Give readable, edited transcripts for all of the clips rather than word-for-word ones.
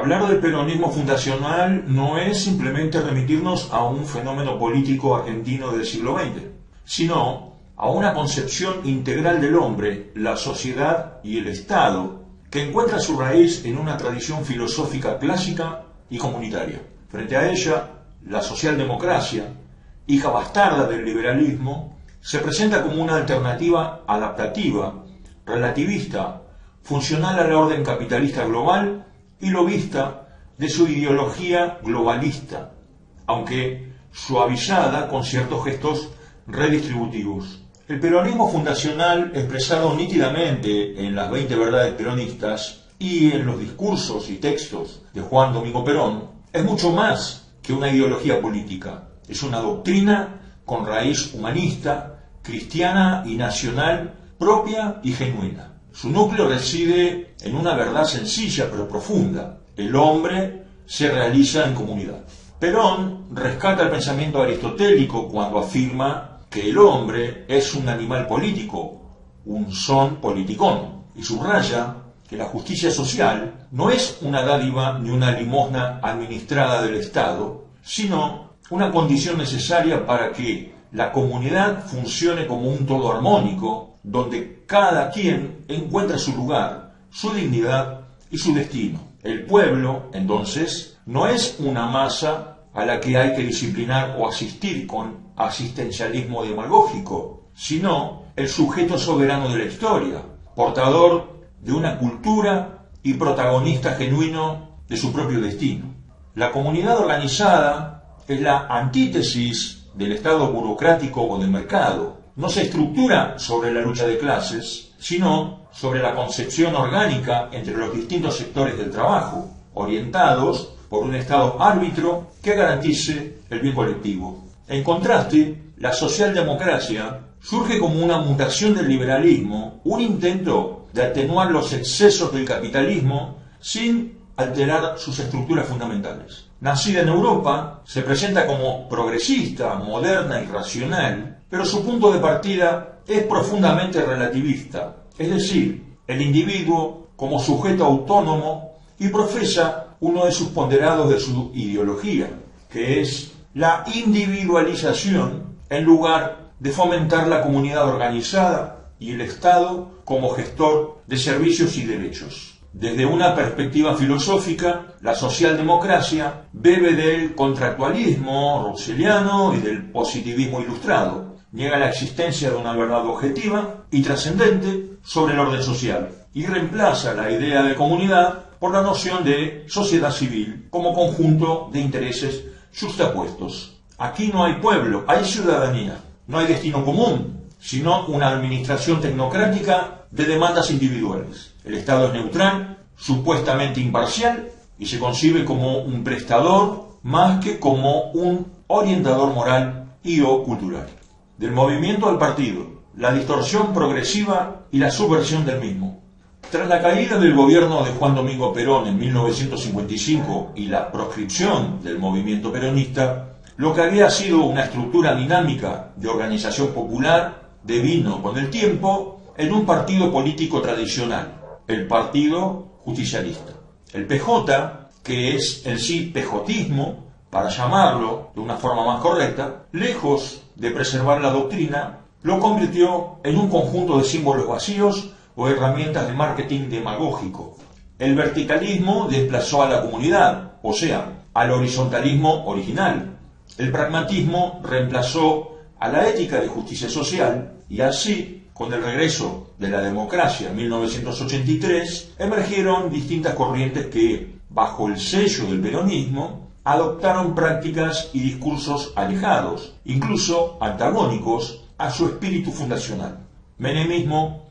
Hablar del peronismo fundacional no es simplemente remitirnos a un fenómeno político argentino del siglo XX, sino a una concepción integral del hombre, la sociedad y el Estado, que encuentra su raíz en una tradición filosófica clásica y comunitaria. Frente a ella, la socialdemocracia, hija bastarda del liberalismo, se presenta como una alternativa adaptativa, relativista, funcional a la orden capitalista global y lobista de su ideología globalista, aunque suavizada con ciertos gestos redistributivos. El peronismo fundacional, expresado nítidamente en las 20 verdades peronistas y en los discursos y textos de Juan Domingo Perón, es mucho más que una ideología política. Es una doctrina con raíz humanista, cristiana y nacional, propia y genuina. Su núcleo reside en una verdad sencilla pero profunda: el hombre se realiza en comunidad. Perón rescata el pensamiento aristotélico cuando afirma que el hombre es un animal político, un son politicón, y subraya que la justicia social no es una dádiva ni una limosna administrada del Estado, sino una condición necesaria para que la comunidad funcione como un todo armónico, donde cada quien encuentra su lugar, su dignidad y su destino. El pueblo, entonces, no es una masa a la que hay que disciplinar o asistir con asistencialismo demagógico, sino el sujeto soberano de la historia, portador de una cultura y protagonista genuino de su propio destino. La comunidad organizada es la antítesis del Estado burocrático o del mercado. No se estructura sobre la lucha de clases, sino sobre la concepción orgánica entre los distintos sectores del trabajo, orientados por un Estado árbitro que garantice el bien colectivo. En contraste, la socialdemocracia surge como una mutación del liberalismo, un intento de atenuar los excesos del capitalismo sin alterar sus estructuras fundamentales. Nacida en Europa, se presenta como progresista, moderna y racional, pero su punto de partida es profundamente relativista, es decir, el individuo como sujeto autónomo, y profesa uno de sus ponderados de su ideología, que es la individualización en lugar de fomentar la comunidad organizada y el Estado como gestor de servicios y derechos. Desde una perspectiva filosófica, la socialdemocracia bebe del contractualismo russelliano y del positivismo ilustrado. Niega la existencia de una verdad objetiva y trascendente sobre el orden social y reemplaza la idea de comunidad por la noción de sociedad civil como conjunto de intereses justapuestos. Aquí no hay pueblo, hay ciudadanía. No hay destino común, sino una administración tecnocrática de demandas individuales. El Estado es neutral, supuestamente imparcial, y se concibe como un prestador más que como un orientador moral y o cultural. Del movimiento al partido, la distorsión progresiva y la subversión del mismo. Tras la caída del gobierno de Juan Domingo Perón en 1955 y la proscripción del movimiento peronista, lo que había sido una estructura dinámica de organización popular devino con el tiempo en un partido político tradicional, el Partido Justicialista. El PJ, que es en sí pejotismo, para llamarlo de una forma más correcta, lejos de preservar la doctrina, lo convirtió en un conjunto de símbolos vacíos o herramientas de marketing demagógico. El verticalismo desplazó a la comunidad, o sea, al horizontalismo original. El pragmatismo reemplazó a la ética de justicia social y así, con el regreso de la democracia en 1983, emergieron distintas corrientes que, bajo el sello del peronismo, adoptaron prácticas y discursos alejados, incluso antagónicos, a su espíritu fundacional. Menemismo,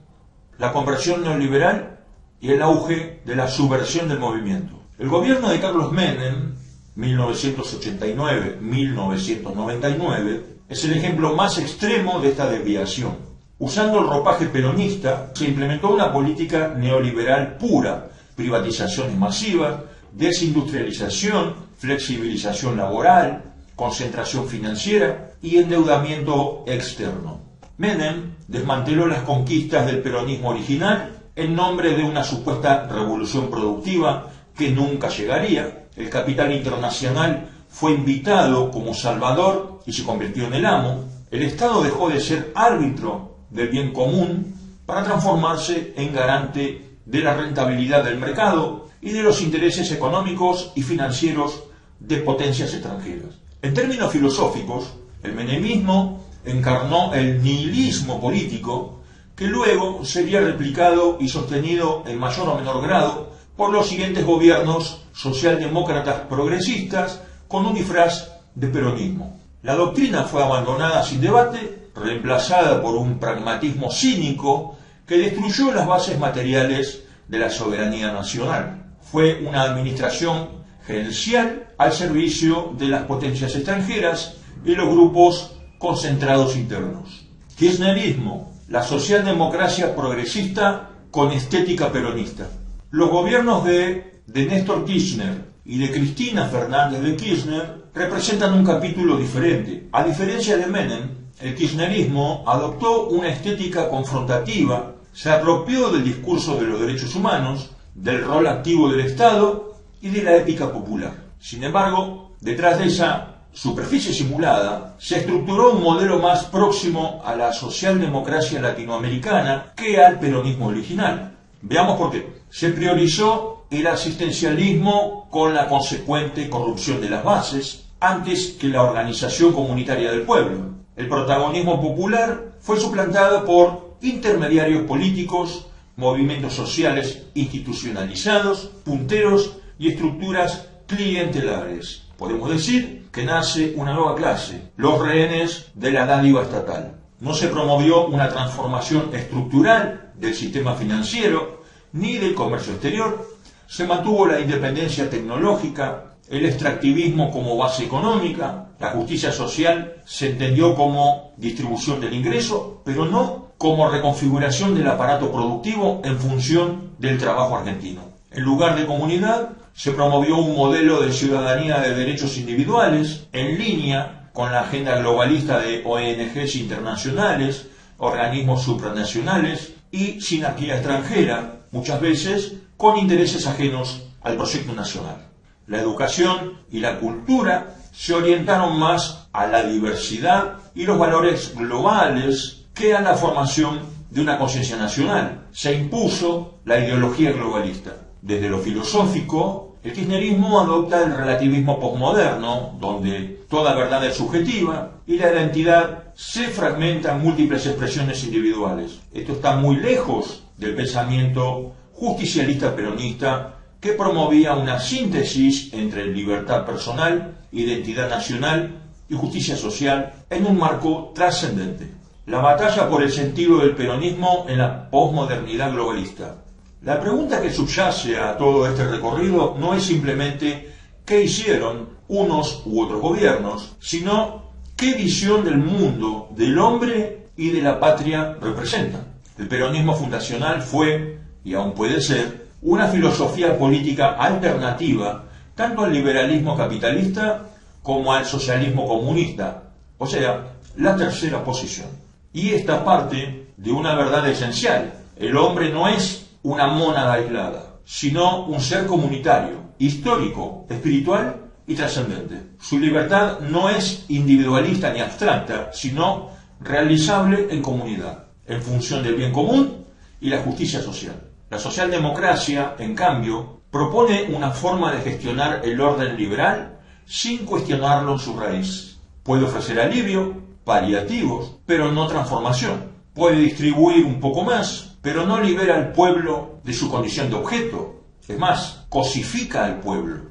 la conversión neoliberal y el auge de la subversión del movimiento. El gobierno de Carlos Menem, 1989-1999, es el ejemplo más extremo de esta desviación. Usando el ropaje peronista, se implementó una política neoliberal pura: privatizaciones masivas, desindustrialización, flexibilización laboral, concentración financiera y endeudamiento externo. Menem desmanteló las conquistas del peronismo original en nombre de una supuesta revolución productiva que nunca llegaría. El capital internacional fue invitado como salvador y se convirtió en el amo. El Estado dejó de ser árbitro del bien común para transformarse en garante de la rentabilidad del mercado y de los intereses económicos y financieros de potencias extranjeras. En términos filosóficos, el menemismo encarnó el nihilismo político que luego sería replicado y sostenido en mayor o menor grado por los siguientes gobiernos socialdemócratas progresistas con un disfraz de peronismo. La doctrina fue abandonada sin debate, reemplazada por un pragmatismo cínico que destruyó las bases materiales de la soberanía nacional. Fue una administración gerencial al servicio de las potencias extranjeras y los grupos concentrados internos. Kirchnerismo, la socialdemocracia progresista con estética peronista. Los gobiernos de Néstor Kirchner y de Cristina Fernández de Kirchner representan un capítulo diferente. A diferencia de Menem, el kirchnerismo adoptó una estética confrontativa, se apropió del discurso de los derechos humanos, del rol activo del Estado y de la ética popular. Sin embargo, detrás de esa superficie simulada, se estructuró un modelo más próximo a la socialdemocracia latinoamericana que al peronismo original. Veamos por qué. Se priorizó el asistencialismo con la consecuente corrupción de las bases, antes que la organización comunitaria del pueblo. El protagonismo popular fue suplantado por intermediarios políticos, movimientos sociales institucionalizados, punteros y estructuras clientelares. Podemos decir que nace una nueva clase, los rehenes de la dádiva estatal. No se promovió una transformación estructural del sistema financiero ni del comercio exterior. Se mantuvo la independencia tecnológica, el extractivismo como base económica, la justicia social se entendió como distribución del ingreso, pero no como reconfiguración del aparato productivo en función del trabajo argentino. En lugar de comunidad, se promovió un modelo de ciudadanía de derechos individuales en línea con la agenda globalista de ONGs internacionales, organismos supranacionales y sinarquía extranjera, muchas veces con intereses ajenos al proyecto nacional. La educación y la cultura se orientaron más a la diversidad y los valores globales que a la formación de una conciencia nacional. Se impuso la ideología globalista. Desde lo filosófico, el kirchnerismo adopta el relativismo posmoderno, donde toda verdad es subjetiva y la identidad se fragmenta en múltiples expresiones individuales. Esto está muy lejos del pensamiento justicialista peronista que promovía una síntesis entre libertad personal, identidad nacional y justicia social en un marco trascendente. La batalla por el sentido del peronismo en la posmodernidad globalista. La pregunta que subyace a todo este recorrido no es simplemente qué hicieron unos u otros gobiernos, sino qué visión del mundo, del hombre y de la patria representan. El peronismo fundacional fue, y aún puede ser, una filosofía política alternativa tanto al liberalismo capitalista como al socialismo comunista, o sea, la tercera posición. Y esta parte de una verdad esencial: el hombre no es una mónada aislada, sino un ser comunitario, histórico, espiritual y trascendente. Su libertad no es individualista ni abstracta, sino realizable en comunidad, en función del bien común y la justicia social. La socialdemocracia, en cambio, propone una forma de gestionar el orden liberal sin cuestionarlo en su raíz. Puede ofrecer alivio, paliativos, pero no transformación. Puede distribuir un poco más, pero no libera al pueblo de su condición de objeto. Es más, cosifica al pueblo.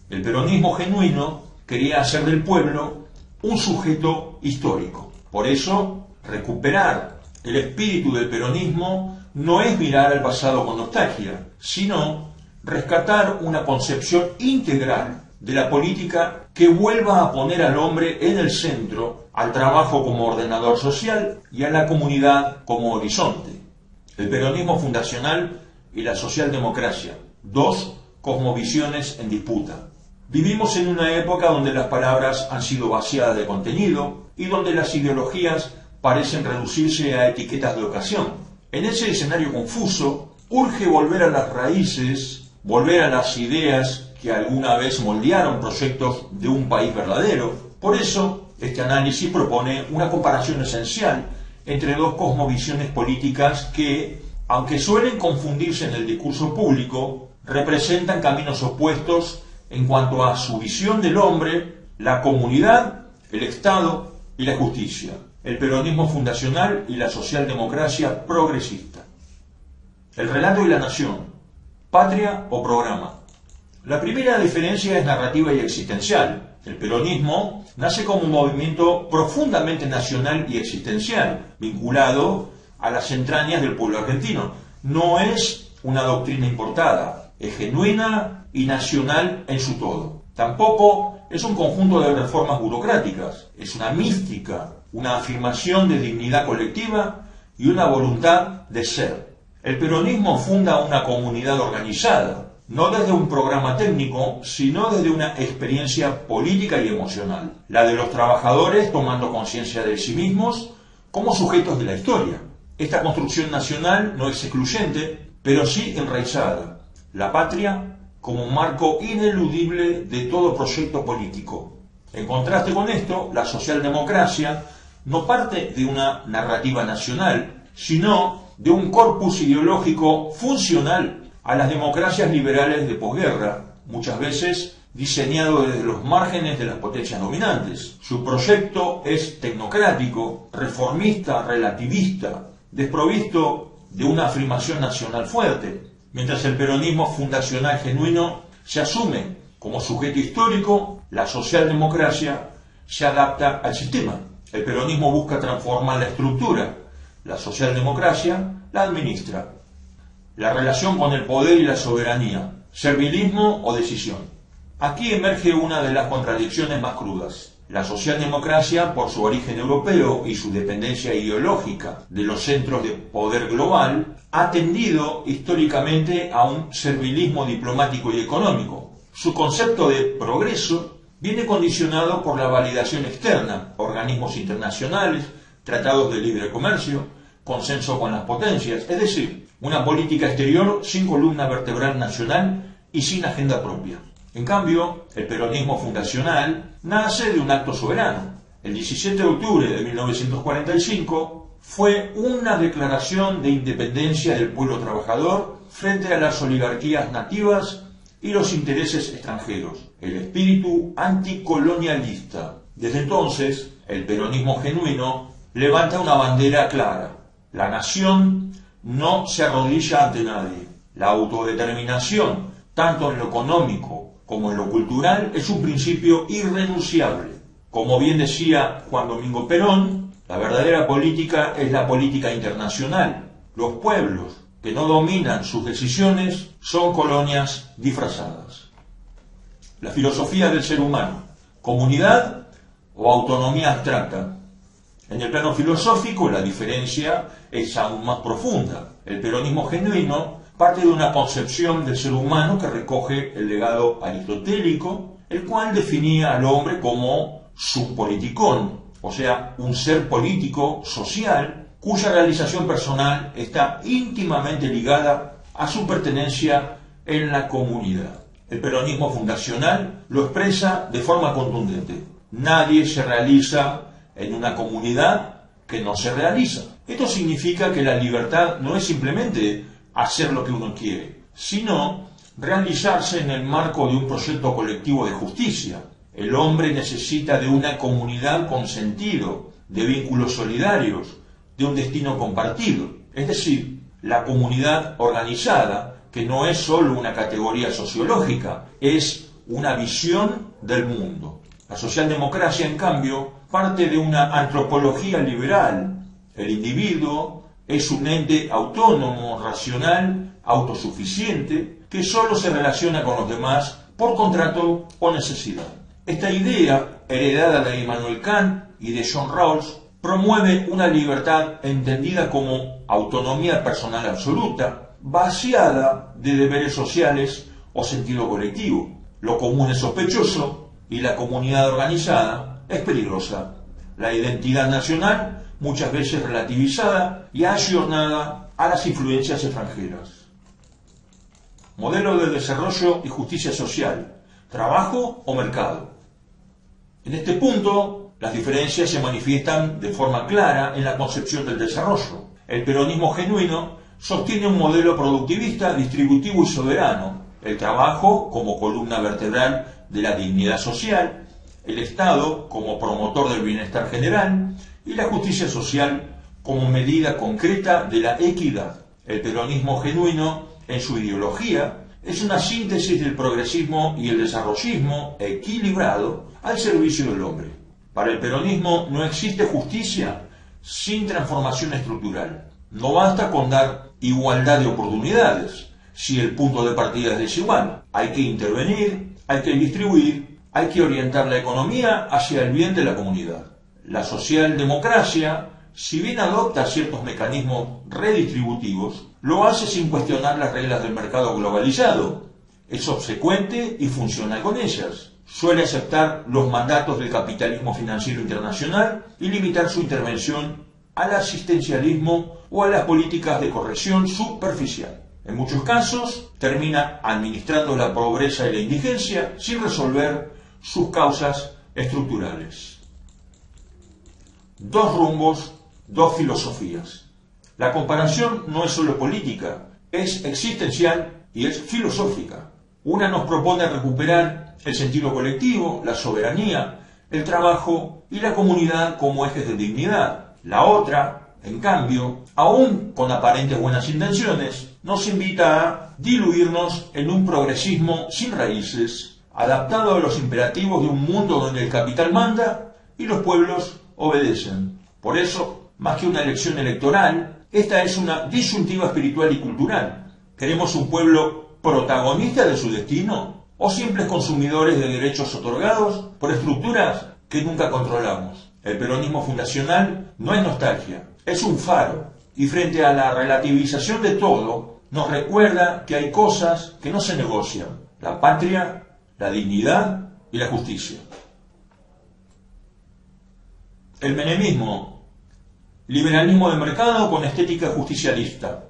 El peronismo genuino quería hacer del pueblo un sujeto histórico. Por eso, recuperar el espíritu del peronismo no es mirar al pasado con nostalgia, sino rescatar una concepción integral de la política que vuelva a poner al hombre en el centro, al trabajo como ordenador social y a la comunidad como horizonte. El peronismo fundacional y la socialdemocracia, dos cosmovisiones en disputa. Vivimos en una época donde las palabras han sido vaciadas de contenido y donde las ideologías parecen reducirse a etiquetas de ocasión. En ese escenario confuso, urge volver a las raíces volver a las ideas que alguna vez moldearon proyectos de un país verdadero. Por eso, este análisis propone una comparación esencial entre dos cosmovisiones políticas que, aunque suelen confundirse en el discurso público, representan caminos opuestos en cuanto a su visión del hombre, la comunidad, el Estado y la justicia, el peronismo fundacional y la socialdemocracia progresista. El relato y la nación, patria o programa. La primera diferencia es narrativa y existencial. El peronismo nace como un movimiento profundamente nacional y existencial, vinculado a las entrañas del pueblo argentino. No es una doctrina importada, es genuina y nacional en su todo. Tampoco es un conjunto de reformas burocráticas, es una mística, una afirmación de dignidad colectiva y una voluntad de ser. El peronismo funda una comunidad organizada, no desde un programa técnico, sino desde una experiencia política y emocional, la de los trabajadores tomando conciencia de sí mismos como sujetos de la historia. Esta construcción nacional no es excluyente, pero sí enraizada. La patria como un marco ineludible de todo proyecto político. En contraste con esto, la socialdemocracia no parte de una narrativa nacional, sino de un corpus ideológico funcional a las democracias liberales de posguerra, muchas veces diseñado desde los márgenes de las potencias dominantes. Su proyecto es tecnocrático, reformista, relativista, desprovisto de una afirmación nacional fuerte, mientras el peronismo fundacional genuino se asume como sujeto histórico. La socialdemocracia se adapta al sistema. El peronismo busca transformar la estructura, la socialdemocracia la administra. La relación con el poder y la soberanía, servilismo o decisión. Aquí emerge una de las contradicciones más crudas. La socialdemocracia, por su origen europeo y su dependencia ideológica de los centros de poder global, ha tendido históricamente a un servilismo diplomático y económico. Su concepto de progreso viene condicionado por la validación externa, organismos internacionales, tratados de libre comercio, consenso con las potencias, es decir, una política exterior sin columna vertebral nacional y sin agenda propia. En cambio, el peronismo fundacional nace de un acto soberano. El 17 de octubre de 1945 fue una declaración de independencia del pueblo trabajador frente a las oligarquías nativas y los intereses extranjeros, el espíritu anticolonialista. Desde entonces, el peronismo genuino levanta una bandera clara. La nación no se arrodilla ante nadie. La autodeterminación, tanto en lo económico como en lo cultural, es un principio irrenunciable. Como bien decía Juan Domingo Perón, la verdadera política es la política internacional. Los pueblos que no dominan sus decisiones son colonias disfrazadas. La filosofía del ser humano, comunidad o autonomía abstracta. En el plano filosófico la diferencia es aún más profunda. El peronismo genuino parte de una concepción del ser humano que recoge el legado aristotélico, el cual definía al hombre como subpoliticón, o sea, un ser político, social, cuya realización personal está íntimamente ligada a su pertenencia en la comunidad. El peronismo fundacional lo expresa de forma contundente. Nadie se realiza en una comunidad que no se realiza. Esto significa que la libertad no es simplemente hacer lo que uno quiere, sino realizarse en el marco de un proyecto colectivo de justicia. El hombre necesita de una comunidad con sentido, de vínculos solidarios, de un destino compartido. Es decir, la comunidad organizada, que no es solo una categoría sociológica, es una visión del mundo. La socialdemocracia, en cambio, parte de una antropología liberal. El individuo es un ente autónomo, racional, autosuficiente, que solo se relaciona con los demás por contrato o necesidad. Esta idea, heredada de Immanuel Kant y de John Rawls, promueve una libertad entendida como autonomía personal absoluta, vaciada de deberes sociales o sentido colectivo. Lo común es sospechoso y la comunidad organizada es peligrosa. La identidad nacional, muchas veces relativizada y ayornada a las influencias extranjeras. modelo de desarrollo y justicia social, trabajo o mercado. En este punto, las diferencias se manifiestan de forma clara en la concepción del desarrollo. El peronismo genuino sostiene un modelo productivista, distributivo y soberano, el trabajo como columna vertebral de la dignidad social, el Estado como promotor del bienestar general y la justicia social como medida concreta de la equidad. El peronismo genuino, en su ideología, es una síntesis del progresismo y el desarrollismo equilibrado al servicio del hombre. Para el peronismo no existe justicia sin transformación estructural. No basta con dar igualdad de oportunidades si el punto de partida es desigual. Hay que intervenir, hay que distribuir, hay que orientar la economía hacia el bien de la comunidad. La socialdemocracia, si bien adopta ciertos mecanismos redistributivos, lo hace sin cuestionar las reglas del mercado globalizado. Es obsecuente y funcional con ellas. Suele aceptar los mandatos del capitalismo financiero internacional y limitar su intervención al asistencialismo o a las políticas de corrección superficial. En muchos casos, termina administrando la pobreza y la indigencia sin resolver sus causas estructurales. Dos rumbos, dos filosofías. La comparación no es solo política, es existencial y es filosófica. Una nos propone recuperar el sentido colectivo, la soberanía, el trabajo y la comunidad como ejes de dignidad. La otra, en cambio, aún con aparentes buenas intenciones, nos invita a diluirnos en un progresismo sin raíces, adaptado a los imperativos de un mundo donde el capital manda y los pueblos obedecen. Por eso, más que una elección electoral, esta es una disyuntiva espiritual y cultural. ¿Queremos un pueblo protagonista de su destino o simples consumidores de derechos otorgados por estructuras que nunca controlamos? El peronismo fundacional no es nostalgia, es un faro, y frente a la relativización de todo, nos recuerda que hay cosas que no se negocian: la patria, la dignidad y la justicia. El menemismo, liberalismo de mercado con estética justicialista.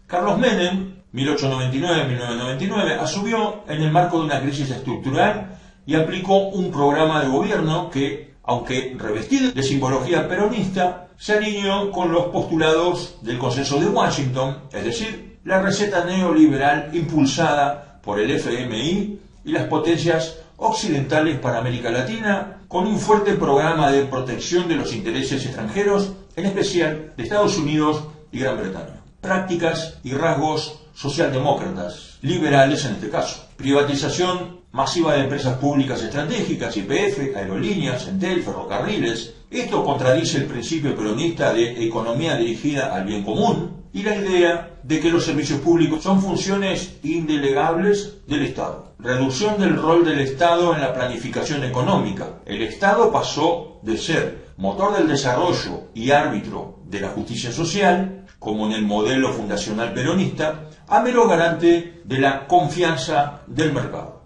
Carlos Menem, 1899-1999, asumió en el marco de una crisis estructural y aplicó un programa de gobierno que, aunque revestido de simbología peronista, se alineó con los postulados del Consenso de Washington, es decir, la receta neoliberal impulsada por el FMI y las potencias occidentales para América Latina, con un fuerte programa de protección de los intereses extranjeros, en especial de Estados Unidos y Gran Bretaña. Prácticas y rasgos socialdemócratas, liberales en este caso. Privatización masiva de empresas públicas estratégicas, YPF, aerolíneas, Entel, ferrocarriles. Esto contradice el principio peronista de economía dirigida al bien común y la idea de que los servicios públicos son funciones indelegables del Estado. Reducción del rol del Estado en la planificación económica. El Estado pasó de ser motor del desarrollo y árbitro de la justicia social, como en el modelo fundacional peronista, a mero garante de la confianza del mercado.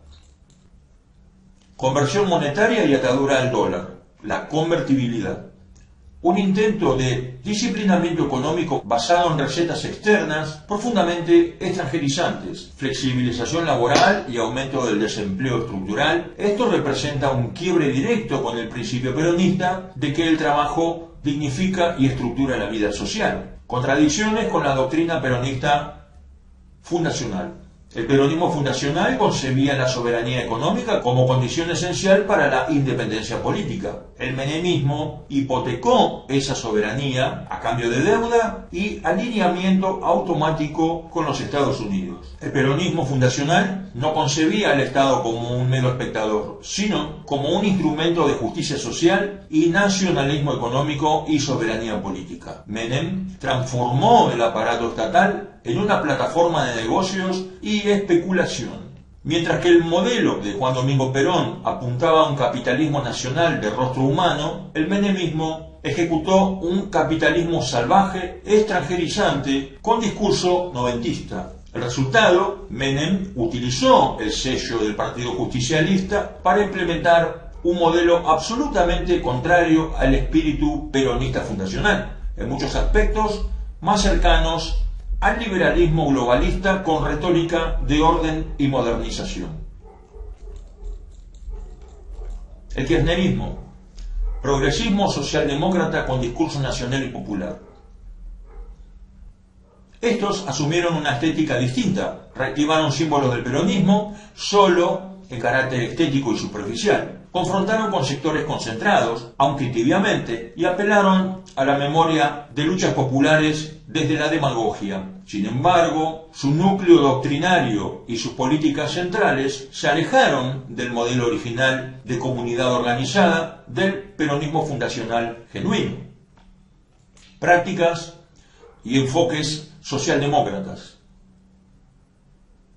Conversión monetaria y atadura al dólar, la convertibilidad. Un intento de disciplinamiento económico basado en recetas externas profundamente extranjerizantes, flexibilización laboral y aumento del desempleo estructural. Esto representa un quiebre directo con el principio peronista de que el trabajo dignifica y estructura la vida social. Contradicciones con la doctrina peronista fundacional. El peronismo fundacional concebía la soberanía económica como condición esencial para la independencia política. El menemismo hipotecó esa soberanía a cambio de deuda y alineamiento automático con los Estados Unidos. El peronismo fundacional no concebía al Estado como un mero espectador, sino como un instrumento de justicia social y nacionalismo económico y soberanía política. Menem transformó el aparato estatal en una plataforma de negocios y especulación. Mientras que el modelo de Juan Domingo Perón apuntaba a un capitalismo nacional de rostro humano, el menemismo ejecutó un capitalismo salvaje, extranjerizante, con discurso noventista. El resultado, Menem utilizó el sello del Partido Justicialista para implementar un modelo absolutamente contrario al espíritu peronista fundacional, en muchos aspectos más cercanos al liberalismo globalista con retórica de orden y modernización. El kirchnerismo, progresismo socialdemócrata con discurso nacional y popular. Estos asumieron una estética distinta, reactivaron símbolos del peronismo solo en carácter estético y superficial. Confrontaron con sectores concentrados, aunque tibiamente, y apelaron a la memoria de luchas populares desde la demagogia. Sin embargo, su núcleo doctrinario y sus políticas centrales se alejaron del modelo original de comunidad organizada del peronismo fundacional genuino. Prácticas y enfoques socialdemócratas.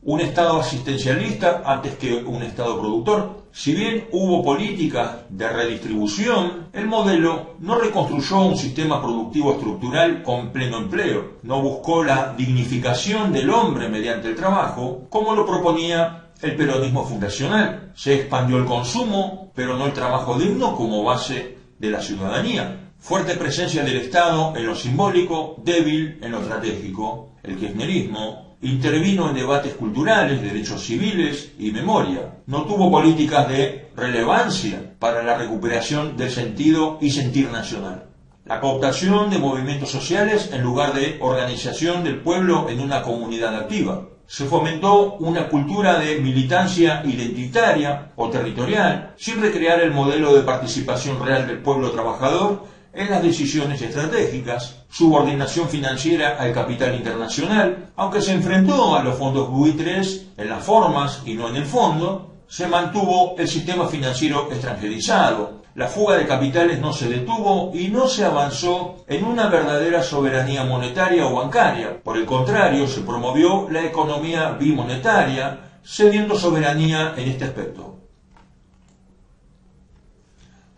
Un Estado asistencialista antes que un Estado productor. Si bien hubo políticas de redistribución, el modelo no reconstruyó un sistema productivo estructural con pleno empleo, no buscó la dignificación del hombre mediante el trabajo, como lo proponía el peronismo fundacional. Se expandió el consumo, pero no el trabajo digno como base de la ciudadanía. Fuerte presencia del Estado en lo simbólico, débil en lo estratégico. El kirchnerismo intervino en debates culturales, derechos civiles y memoria. No tuvo políticas de relevancia para la recuperación del sentido y sentir nacional. La cooptación de movimientos sociales en lugar de organización del pueblo en una comunidad activa. Se fomentó una cultura de militancia identitaria o territorial, sin recrear el modelo de participación real del pueblo trabajador en las decisiones estratégicas, subordinación financiera al capital internacional, aunque se enfrentó a los fondos buitres en las formas y no en el fondo, se mantuvo el sistema financiero extranjerizado, la fuga de capitales no se detuvo y no se avanzó en una verdadera soberanía monetaria o bancaria. Por el contrario, se promovió la economía bimonetaria, cediendo soberanía en este aspecto.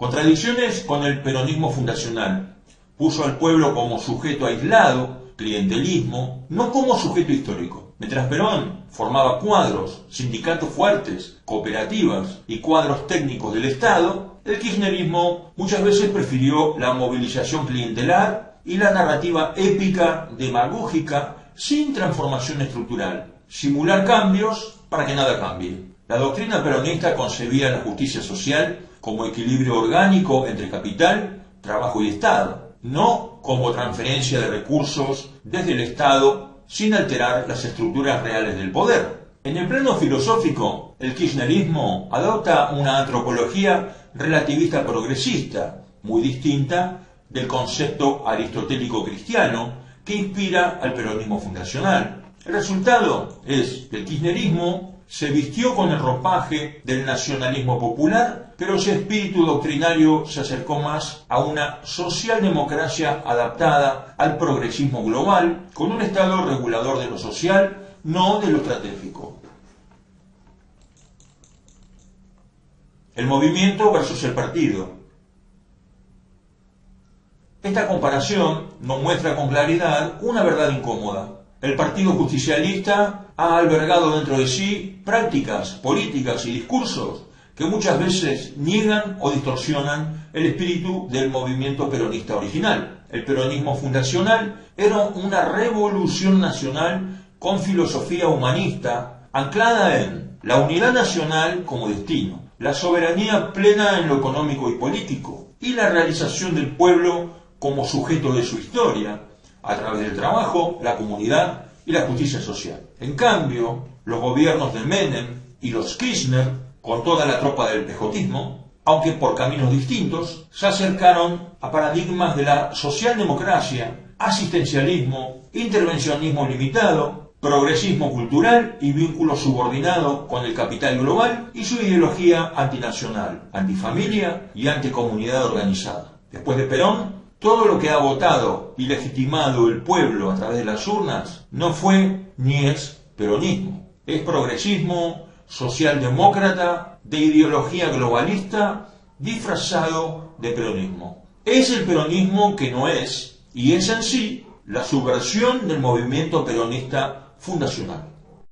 Contradicciones con el peronismo fundacional. Puso al pueblo como sujeto aislado, clientelismo, no como sujeto histórico. Mientras Perón formaba cuadros, sindicatos fuertes, cooperativas y cuadros técnicos del Estado, el kirchnerismo muchas veces prefirió la movilización clientelar y la narrativa épica demagógica sin transformación estructural. Simular cambios para que nada cambie. La doctrina peronista concebía la justicia social como equilibrio orgánico entre capital, trabajo y Estado, no como transferencia de recursos desde el Estado sin alterar las estructuras reales del poder. En el plano filosófico, el kirchnerismo adopta una antropología relativista progresista, muy distinta del concepto aristotélico cristiano que inspira al peronismo fundacional. El resultado es que el kirchnerismo se vistió con el ropaje del nacionalismo popular, pero su espíritu doctrinario se acercó más a una socialdemocracia adaptada al progresismo global, con un Estado regulador de lo social, no de lo estratégico. El movimiento versus el partido. Esta comparación nos muestra con claridad una verdad incómoda. El Partido Justicialista ha albergado dentro de sí prácticas, políticas y discursos que muchas veces niegan o distorsionan el espíritu del movimiento peronista original. El peronismo fundacional era una revolución nacional con filosofía humanista anclada en la unidad nacional como destino, la soberanía plena en lo económico y político y la realización del pueblo como sujeto de su historia, a través del trabajo, la comunidad y la justicia social. En cambio, los gobiernos de Menem y los Kirchner, con toda la tropa del pejotismo, aunque por caminos distintos, se acercaron a paradigmas de la socialdemocracia, asistencialismo, intervencionismo limitado, progresismo cultural y vínculo subordinado con el capital global y su ideología antinacional, antifamilia y anticomunidad organizada. Después de Perón, todo lo que ha votado y legitimado el pueblo a través de las urnas no fue ni es peronismo. Es progresismo socialdemócrata de ideología globalista disfrazado de peronismo. Es el peronismo que no es, y es en sí la subversión del movimiento peronista fundacional.